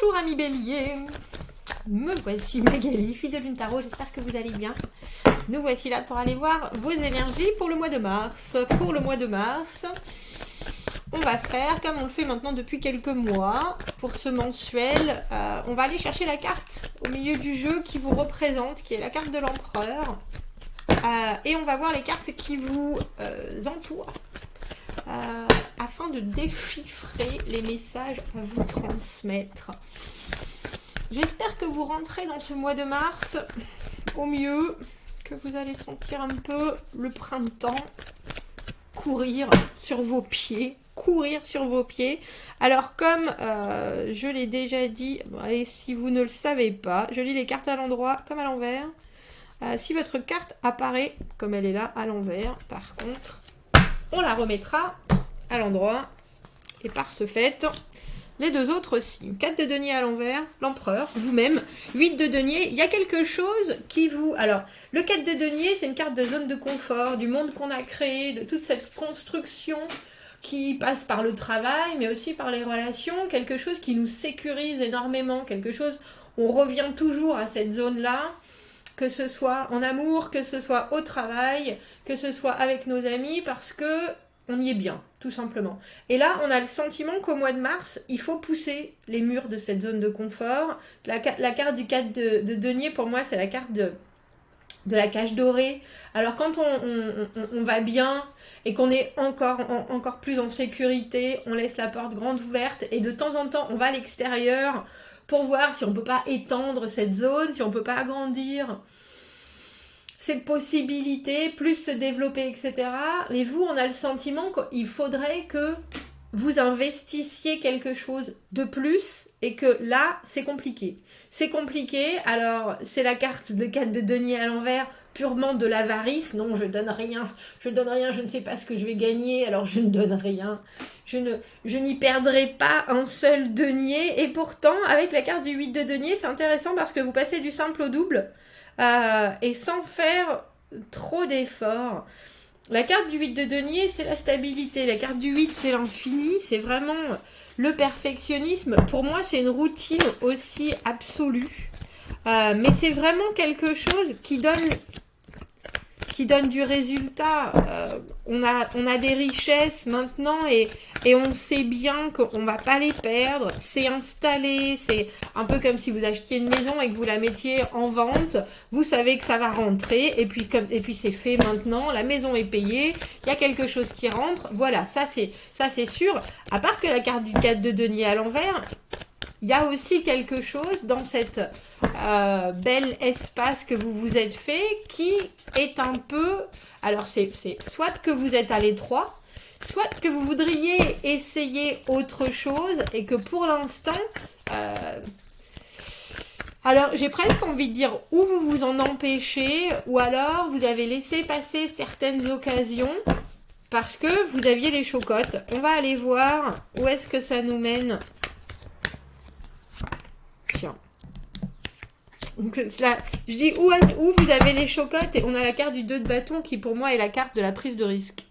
Bonjour amis béliers, me voici Magali, fille de Lune Tarot, j'espère que vous allez bien. Nous voici là pour aller voir vos énergies pour le mois de mars. Pour le mois de mars, on va faire comme on le fait maintenant depuis quelques mois. Pour ce mensuel, on va aller chercher la carte au milieu du jeu qui vous représente, qui est la carte de l'empereur. Et on va voir les cartes qui vous entourent. Afin de déchiffrer les messages à vous transmettre. J'espère que vous rentrez dans ce mois de mars au mieux, que vous allez sentir un peu le printemps courir sur vos pieds. Alors comme je l'ai déjà dit, et si vous ne le savez pas, je lis les cartes à l'endroit comme à l'envers. Si votre carte apparaît comme elle est là à l'envers, par contre, on la remettra à l'endroit. Et par ce fait, les deux autres aussi. 4 de denier à l'envers, l'empereur, vous-même. 8 de denier, il y a quelque chose qui vous... Alors, le 4 de denier, c'est une carte de zone de confort, du monde qu'on a créé, de toute cette construction qui passe par le travail, mais aussi par les relations. Quelque chose qui nous sécurise énormément, quelque chose... On revient toujours à cette zone-là, que ce soit en amour, que ce soit au travail, que ce soit avec nos amis, parce que on y est bien, tout simplement. Et là, on a le sentiment qu'au mois de mars, il faut pousser les murs de cette zone de confort. La carte du 4 de denier, pour moi, c'est la carte de la cage dorée. Alors, quand on va bien et qu'on est encore plus en sécurité, on laisse la porte grande ouverte et de temps en temps, on va à l'extérieur pour voir si on ne peut pas étendre cette zone, si on ne peut pas agrandir cette possibilité, plus se développer, etc. Mais vous, on a le sentiment qu'il faudrait que vous investissiez quelque chose de plus et que là, c'est compliqué. C'est compliqué, alors c'est la carte de 4 de denier à l'envers, purement de l'avarice. Non, je donne rien, je ne sais pas ce que je vais gagner, alors je ne donne rien. Je n'y perdrai pas un seul denier. Et pourtant, avec la carte du 8 de denier, c'est intéressant parce que vous passez du simple au double. Et sans faire trop d'efforts. La carte du 8 de denier, c'est la stabilité. La carte du 8, c'est l'infini. C'est vraiment le perfectionnisme. Pour moi, c'est une routine aussi absolue. Mais c'est vraiment quelque chose qui donne du résultat. On a des richesses maintenant et on sait bien qu'on ne va pas les perdre. C'est installé, c'est un peu comme si vous achetiez une maison et que vous la mettiez en vente. Vous savez que ça va rentrer et puis c'est fait maintenant. La maison est payée, il y a quelque chose qui rentre. Voilà, ça c'est sûr. À part que la carte du 4 de denier à l'envers, il y a aussi quelque chose dans cette bel espace que vous vous êtes fait qui est un peu... Alors, c'est soit que vous êtes à l'étroit, soit que vous voudriez essayer autre chose et que pour l'instant... Alors, j'ai presque envie de dire ou vous vous en empêchez ou alors vous avez laissé passer certaines occasions parce que vous aviez les chocottes. On va aller voir où est-ce que ça nous mène. Tiens. Donc, là, je dis où vous avez les chocottes et on a la carte du 2 de bâton qui pour moi est la carte de la prise de risque.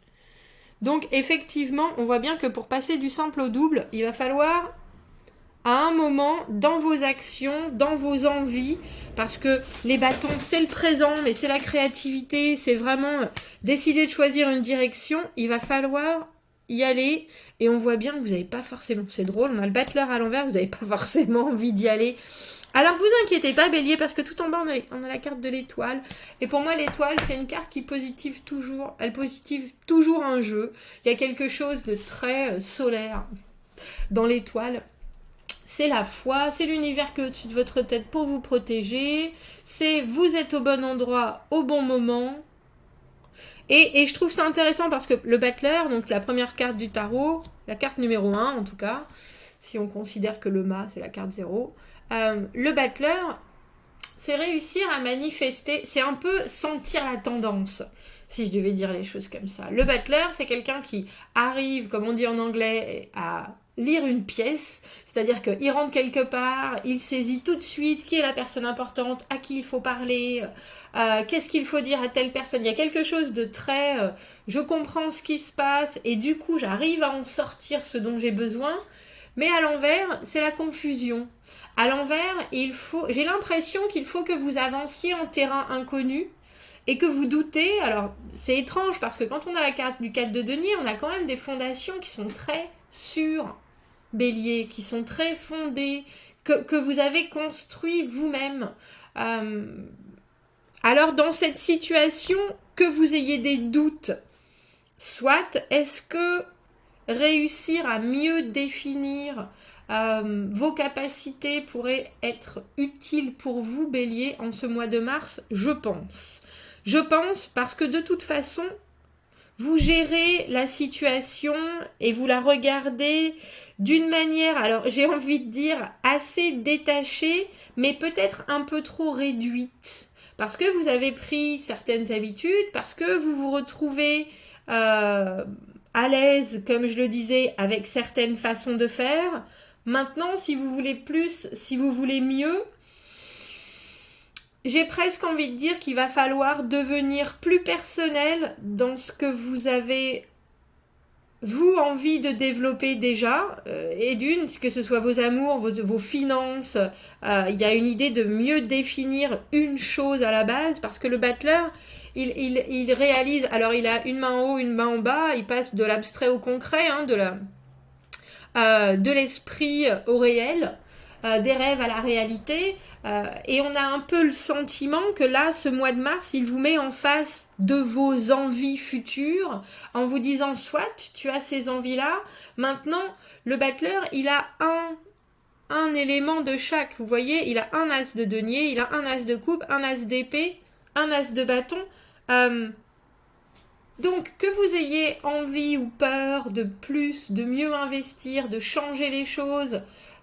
Donc effectivement, on voit bien que pour passer du simple au double, il va falloir à un moment dans vos actions, dans vos envies, parce que les bâtons c'est le présent, mais c'est la créativité, c'est vraiment décider de choisir une direction, il va falloir y aller et on voit bien que vous n'avez pas forcément, c'est drôle, on a le battleur à l'envers, vous n'avez pas forcément envie d'y aller. Alors vous inquiétez pas bélier parce que tout en bas on a la carte de l'étoile et pour moi l'étoile c'est une carte qui positive toujours, elle positive toujours un jeu, il y a quelque chose de très solaire dans l'étoile. C'est la foi, c'est l'univers qui est au-dessus de votre tête pour vous protéger, c'est vous êtes au bon endroit au bon moment. Et je trouve ça intéressant parce que le battleur, donc la première carte du tarot, la carte numéro 1 en tout cas, si on considère que le mât c'est la carte 0, le battleur, c'est réussir à manifester, c'est un peu sentir la tendance, si je devais dire les choses comme ça. Le battleur, c'est quelqu'un qui arrive, comme on dit en anglais, à lire une pièce, c'est-à-dire qu'il rentre quelque part, il saisit tout de suite qui est la personne importante, à qui il faut parler, qu'est-ce qu'il faut dire à telle personne. Il y a quelque chose de très... je comprends ce qui se passe et du coup, j'arrive à en sortir ce dont j'ai besoin. Mais à l'envers, c'est la confusion. À l'envers, j'ai l'impression qu'il faut que vous avanciez en terrain inconnu et que vous doutez. Alors, c'est étrange parce que quand on a la carte du 4 de denier, on a quand même des fondations qui sont très sûres, Bélier, qui sont très fondées, que vous avez construit vous-même. Alors, dans cette situation, que vous ayez des doutes, soit est-ce que réussir à mieux définir vos capacités pourrait être utile pour vous, Bélier, en ce mois de mars? Je pense. Je pense parce que de toute façon, vous gérez la situation et vous la regardez d'une manière, alors j'ai envie de dire, assez détachée, mais peut-être un peu trop réduite. Parce que vous avez pris certaines habitudes, parce que vous vous retrouvez à l'aise, comme je le disais, avec certaines façons de faire. Maintenant, si vous voulez plus, si vous voulez mieux, j'ai presque envie de dire qu'il va falloir devenir plus personnel dans ce que vous avez, vous, envie de développer déjà. Et d'une, que ce soit vos amours, vos finances, il y a une idée de mieux définir une chose à la base, parce que le battleur, il réalise, alors il a une main en haut, une main en bas, il passe de l'abstrait au concret, hein, de l'esprit au réel, des rêves à la réalité, et on a un peu le sentiment que là, ce mois de mars, il vous met en face de vos envies futures, en vous disant, soit tu as ces envies-là, maintenant, le battleur, il a un élément de chaque, vous voyez, il a un as de denier, il a un as de coupe, un as d'épée, un as de bâton. Donc, que vous ayez envie ou peur de plus, de mieux investir, de changer les choses,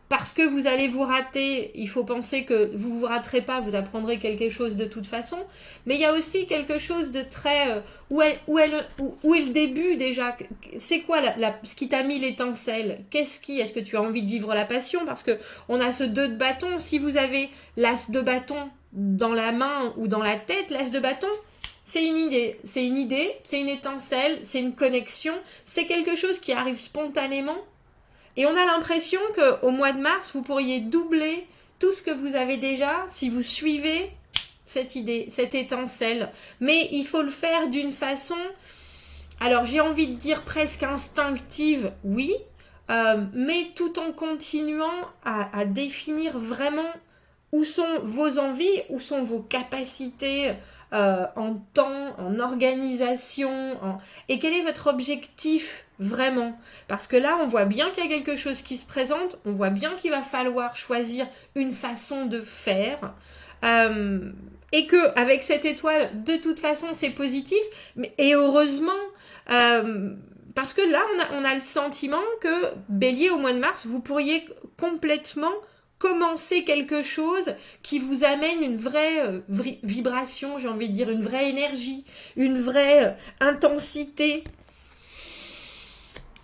parce que vous allez vous rater, il faut penser que vous ne vous raterez pas, vous apprendrez quelque chose de toute façon, mais il y a aussi quelque chose de très... où est le début déjà? C'est quoi ce qui t'a mis l'étincelle? Est-ce que tu as envie de vivre la passion? Parce que on a ce 2 de bâton, si vous avez l'as de bâton dans la main ou dans la tête, l'as de bâton, c'est une idée, c'est une étincelle, c'est une connexion, c'est quelque chose qui arrive spontanément. Et on a l'impression qu'au mois de mars, vous pourriez doubler tout ce que vous avez déjà si vous suivez cette idée, cette étincelle. Mais il faut le faire d'une façon, alors j'ai envie de dire presque instinctive, oui, mais tout en continuant à définir vraiment où sont vos envies, où sont vos capacités en temps, en organisation, et quel est votre objectif vraiment? Parce que là, on voit bien qu'il y a quelque chose qui se présente, on voit bien qu'il va falloir choisir une façon de faire, et que avec cette étoile, de toute façon, c'est positif, et heureusement, parce que là, on a le sentiment que Bélier, au mois de mars, vous pourriez complètement commencer quelque chose qui vous amène une vraie vibration, j'ai envie de dire, une vraie énergie, une vraie intensité.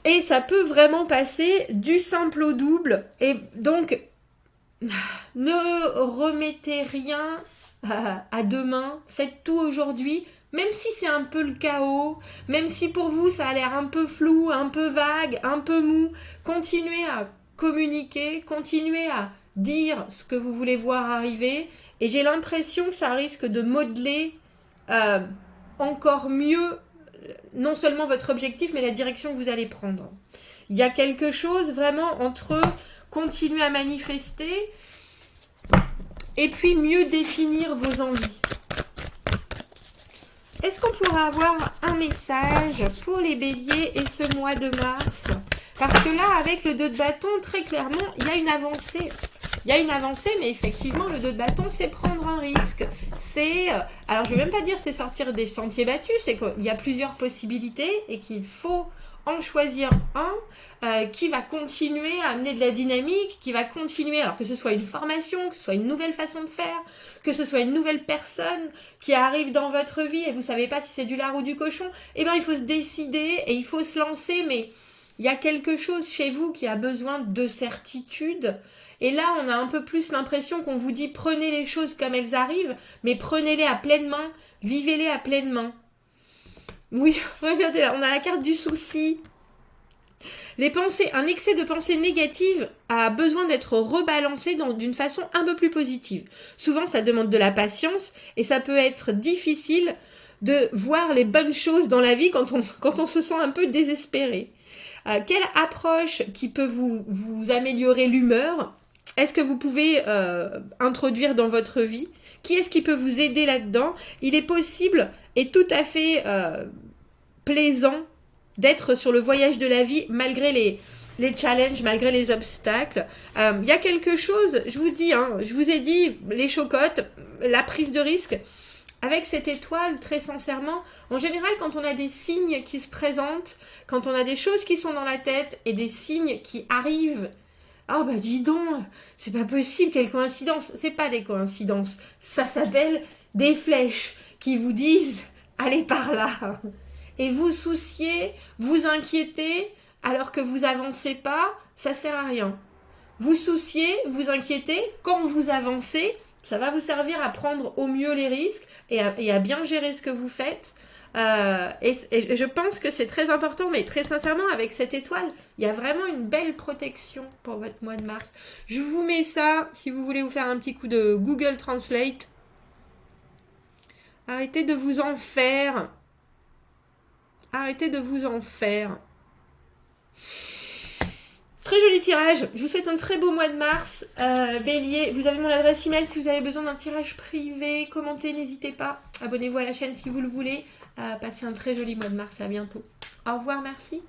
Et ça peut vraiment passer du simple au double. Et donc, ne remettez rien à demain. Faites tout aujourd'hui, même si c'est un peu le chaos, même si pour vous ça a l'air un peu flou, un peu vague, un peu mou. Continuez à communiquer, continuez à dire ce que vous voulez voir arriver. Et j'ai l'impression que ça risque de modeler encore mieux non seulement votre objectif, mais la direction que vous allez prendre. Il y a quelque chose vraiment entre continuer à manifester et puis mieux définir vos envies. Est-ce qu'on pourra avoir un message pour les béliers et ce mois de mars? Parce que là, avec le 2 de bâton, très clairement, il y a une avancée. Il y a une avancée, mais effectivement, le 2 de bâton, c'est prendre un risque. C'est, alors je ne vais même pas dire c'est sortir des sentiers battus, c'est qu'il y a plusieurs possibilités et qu'il faut en choisir un qui va continuer à amener de la dynamique, qui va continuer, alors que ce soit une formation, que ce soit une nouvelle façon de faire, que ce soit une nouvelle personne qui arrive dans votre vie et vous ne savez pas si c'est du lard ou du cochon, eh bien il faut se décider et il faut se lancer, mais il y a quelque chose chez vous qui a besoin de certitude. Et là, on a un peu plus l'impression qu'on vous dit prenez les choses comme elles arrivent, mais prenez-les à pleine main, vivez-les à pleine main. Oui, regardez là, on a la carte du souci. Les pensées, un excès de pensées négatives a besoin d'être rebalancé d'une façon un peu plus positive. Souvent, ça demande de la patience et ça peut être difficile de voir les bonnes choses dans la vie quand on se sent un peu désespéré. Quelle approche qui peut vous améliorer l'humeur est-ce que vous pouvez introduire dans votre vie? Qui est-ce qui peut vous aider là-dedans? Il est possible et tout à fait plaisant d'être sur le voyage de la vie malgré les challenges, malgré les obstacles. Il y a quelque chose, je vous dis, je vous ai dit, les chocottes, la prise de risque. Avec cette étoile, très sincèrement, en général, quand on a des signes qui se présentent, quand on a des choses qui sont dans la tête et des signes qui arrivent, oh bah dis donc, c'est pas possible, quelle coïncidence. C'est pas des coïncidences, ça s'appelle des flèches qui vous disent, allez par là. Et vous souciez, vous inquiétez, alors que vous avancez pas, ça sert à rien. Vous souciez, vous inquiétez, quand vous avancez, ça va vous servir à prendre au mieux les risques et à bien gérer ce que vous faites. Et je pense que c'est très important, mais très sincèrement, avec cette étoile, il y a vraiment une belle protection pour votre mois de mars. Je vous mets ça, si vous voulez vous faire un petit coup de Google Translate. Arrêtez de vous en faire. Arrêtez de vous en faire. Très joli tirage. Je vous souhaite un très beau mois de mars. Bélier, vous avez mon adresse email si vous avez besoin d'un tirage privé. Commentez, n'hésitez pas. Abonnez-vous à la chaîne si vous le voulez. Passez un très joli mois de mars. À bientôt. Au revoir, merci.